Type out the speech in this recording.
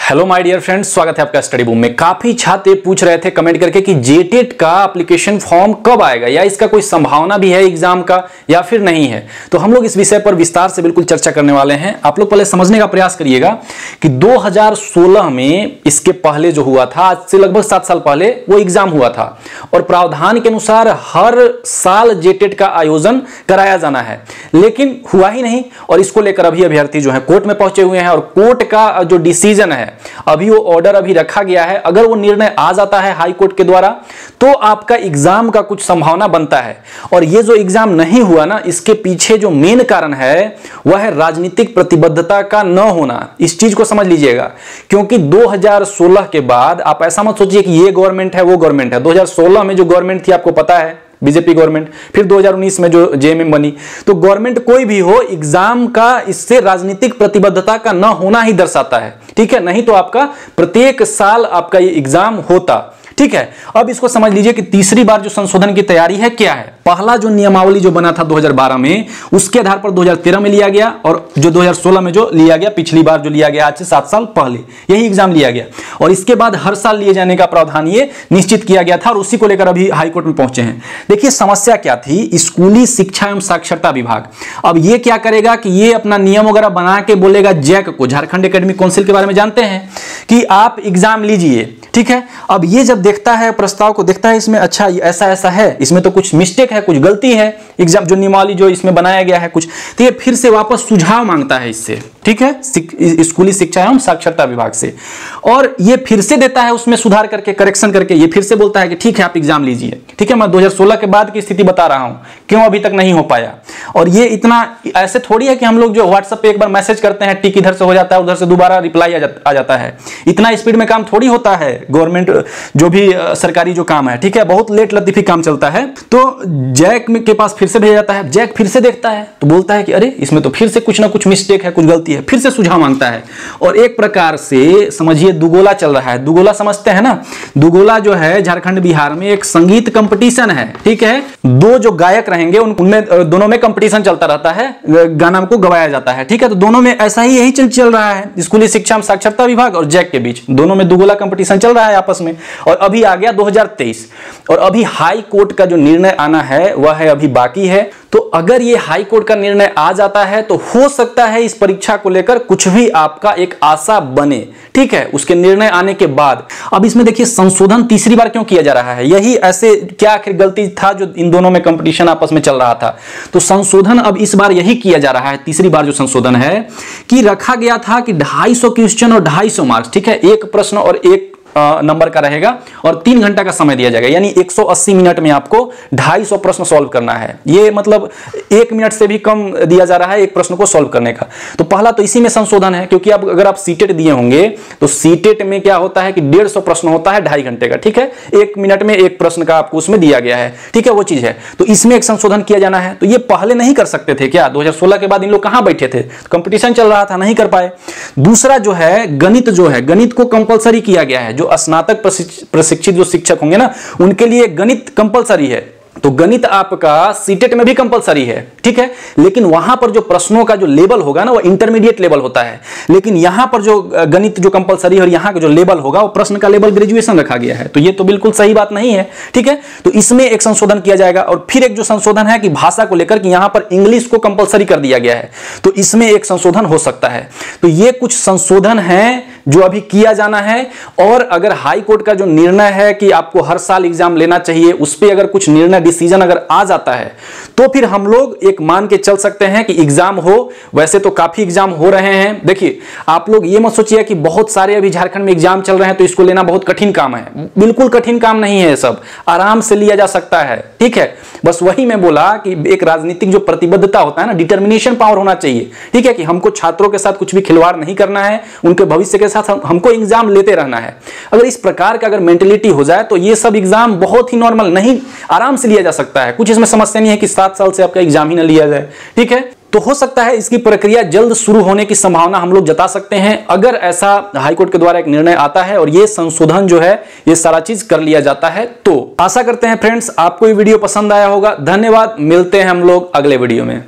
Hello my dear friends, स्वागत है आपका स्टडी बूम में। काफी छात्र पूछ रहे थे कमेंट करके कि जेटेट का एप्लीकेशन फॉर्म कब आएगा या इसका कोई संभावना भी है एग्जाम का या फिर नहीं है। तो हम लोग इस विषय पर विस्तार से बिल्कुल चर्चा करने वाले हैं। आप लोग पहले समझने का प्रयास करिएगा कि 2016 में इसके पहले जो हुआ था, आज से लगभग 7 साल पहले वो एग्जाम हुआ था और प्रावधान के अनुसार हर साल जेटेट का आयोजन कराया जाना है, लेकिन हुआ ही नहीं। और इसको लेकर अभी अभ्यर्थी जो है कोर्ट में पहुंचे हुए हैं और कोर्ट का जो डिसीजन है, अभी वो ऑर्डर अभी रखा गया है। अगर वो निर्णय आ जाता है हाई कोर्ट के द्वारा तो आपका एग्जाम का कुछ संभावना बनता है। और ये जो एग्जाम नहीं हुआ ना, इसके पीछे जो मेन कारण है वह है राजनीतिक प्रतिबद्धता का न होना। इस चीज को समझ लीजिएगा, क्योंकि 2016 के बाद आप ऐसा मत सोचिए कि ये गवर्नमेंट है वो गवर्नमेंट है। 2016 में जो गवर्नमेंट थी आपको पता है, बीजेपी गवर्नमेंट, फिर 2019 में जो जेएमएम बनी। तो गवर्नमेंट कोई भी हो, एग्जाम का इससे राजनीतिक प्रतिबद्धता का न होना ही दर्शाता है, ठीक है। नहीं तो आपका प्रत्येक साल आपका ये एग्जाम होता, ठीक है। अब इसको समझ लीजिए कि तीसरी बार जो संशोधन की तैयारी है क्या है। पहला जो नियमावली जो बना था 2012 में, उसके आधार पर 2013 में लिया गया और जो 2016 में जो लिया गया, पिछली बार जो लिया गया आज से 7 साल पहले, यही एग्जाम लिया गया। और इसके बाद हर साल लिए जाने का प्रावधान ये निश्चित किया गया था और उसी को लेकर अभी हाईकोर्ट में पहुंचे हैं। देखिए समस्या क्या थी, स्कूली शिक्षा एवं साक्षरता विभाग अब ये क्या करेगा कि ये अपना नियम वगैरह बना के बोलेगा जैक को, झारखंड एकेडमिक काउंसिल के बारे में जानते हैं, कि आप एग्जाम लीजिए, ठीक है। अब ये जब देखता है प्रस्ताव को, देखता है इसमें अच्छा ऐसा ऐसा है, इसमें तो कुछ मिस्टेक है, कुछ गलती है, एग्जाम जो नियमावली जो इसमें बनाया गया है कुछ, तो ये फिर से वापस सुझाव मांगता है इससे, ठीक है, स्कूली शिक्षा एवं साक्षरता विभाग से। और ये फिर से देता है उसमें सुधार करके, करेक्शन करके, ये फिर से बोलता है कि ठीक है आप एग्जाम लीजिए, ठीक है। मैं 2016 के बाद की स्थिति बता रहा हूं, क्यों अभी तक नहीं हो पाया। और ये इतना ऐसे थोड़ी है कि हम लोग जो व्हाट्सएप पे एक बार मैसेज करते हैं, टिक इधर से हो जाता है, उधर से दोबारा रिप्लाई आ जाता है। इतना स्पीड में काम थोड़ी होता है गवर्नमेंट जो भी सरकारी जो काम है, ठीक है, बहुत लेट लतीफी काम चलता है। तो जैक के पास फिर से भेजा जाता है, जैक फिर से देखता है तो बोलता है कि अरे इसमें तो फिर से कुछ ना कुछ मिस्टेक है, कुछ गलती है, फिर से सुझाव मांगता है। और एक प्रकार से समझिए दुगोला चल रहा है। दुगोला समझते हैं ना, दुगोला जो है झारखंड बिहार में एक संगीत कंपटीशन है, ठीक है। दो जो गायक रहेंगे उनमें दोनों में कंपटीशन चलता रहता है, गाना को गवाया जाता है, ठीक है। तो दोनों में ऐसा ही यही चल रहा है, स्कूली शिक्षा एवं साक्षरता विभाग और जैक के बीच दोनों में दुगोला कंपटीशन चल रहा है आपस में। और अभी आ गया 2023 और अभी हाई कोर्ट का जो निर्णय आना है वह है अभी बाकी है। तो अगर ये हाई कोर्ट का निर्णय आ जाता है तो हो सकता है इस परीक्षा को लेकर कुछ भी आपका एक आशा बने, ठीक है, उसके निर्णय आने के बाद। अब इसमें देखिए संशोधन तीसरी बार क्यों किया जा रहा है, यही ऐसे क्या आखिर गलती था जो इन दोनों में कंपटीशन आपस में चल रहा था। तो संशोधन अब इस बार यही किया जा रहा है, तीसरी बार जो संशोधन है, कि रखा गया था कि 250 क्वेश्चन और 250 मार्क्स, ठीक है, एक प्रश्न और एक नंबर का रहेगा और 3 घंटा का समय दिया जाएगा, यानी 180 मिनट में आपको 250 प्रश्न सॉल्व करना है। ये मतलब 1 मिनट से भी कम दिया जा रहा है एक प्रश्न को सॉल्व करने का। तो पहला तो इसी में संशोधन है, क्योंकि अब अगर आप सीटेट दिए होंगे तो सीटेट में क्या होता है कि 150 प्रश्न होता है 2.5 घंटे का, ठीक है, 1 मिनट में एक प्रश्न का आपको उसमें दिया गया है, ठीक है, वो चीज है। तो इसमें एक संशोधन किया जाना है। तो ये पहले नहीं कर सकते थे क्या, 2016 के बाद इन लोग कहां बैठे थे, कंपटीशन चल रहा था, नहीं कर पाए। दूसरा जो है गणित, जो है गणित को कंपलसरी किया गया है। जो स्नातक प्रशिक्षित जो शिक्षक होंगे ना, उनके लिए गणित कंपलसरी है। तो गणित आपका सीटेट में भी कंपलसरी है, ठीक है, लेकिन वहां पर जो प्रश्नों का जो लेवल होगा ना वो इंटरमीडिएट लेवल होता है। लेकिन यहां पर जो गणित जो कंपलसरी है और यहां का जो लेवल होगा वो प्रश्न का लेवल ग्रेजुएशन रखा गया है। तो ये तो बिल्कुल सही बात नहीं है, ठीक है। तो इसमें एक संशोधन किया जाएगा। और फिर एक जो संशोधन है कि भाषा को लेकर कि यहां पर इंग्लिश को कंपलसरी कर दिया गया है, तो इसमें एक संशोधन हो सकता है। तो ये कुछ संशोधन है जो अभी किया जाना है। और अगर हाई कोर्ट का जो निर्णय है कि आपको हर साल एग्जाम लेना चाहिए, उस पर अगर कुछ निर्णय डिसीजन अगर आ जाता है तो फिर हम लोग एक मान के चल सकते हैं कि एग्जाम हो। वैसे तो काफी एग्जाम हो रहे हैं। देखिए आप लोग ये मत सोचिए कि बहुत सारे अभी झारखंड में एग्जाम चल रहे हैं तो इसको लेना बहुत कठिन काम है। बिल्कुल कठिन काम नहीं है, सब आराम से लिया जा सकता है, ठीक है। बस वही मैं बोला कि एक राजनीतिक जो प्रतिबद्धता होता है ना, डिटर्मिनेशन पावर होना चाहिए, ठीक है, कि हमको छात्रों के साथ कुछ भी खिलवाड़ नहीं करना है, उनके भविष्य के साथ हमको एग्जाम लेते रहना है। अगर इस प्रकार का अगर मेंटलिटी हो जाए तो ये सब एग्जाम बहुत ही नॉर्मल, नहीं, आराम से लिया जा सकता है। कुछ इसमें समस्या नहीं है कि 7 साल से आपका एग्जाम ही ना लिया जाए, ठीक है। तो हो सकता है इसकी प्रक्रिया जल्द शुरू होने की संभावना हम लोग जता सकते हैं, अगर ऐसा हाईकोर्ट के द्वारा एक निर्णय आता है और ये संशोधन जो है ये सारा चीज कर लिया जाता है। तो आशा करते हैं फ्रेंड्स आपको ये वीडियो पसंद आया होगा। धन्यवाद, मिलते हैं हम लोग अगले वीडियो में।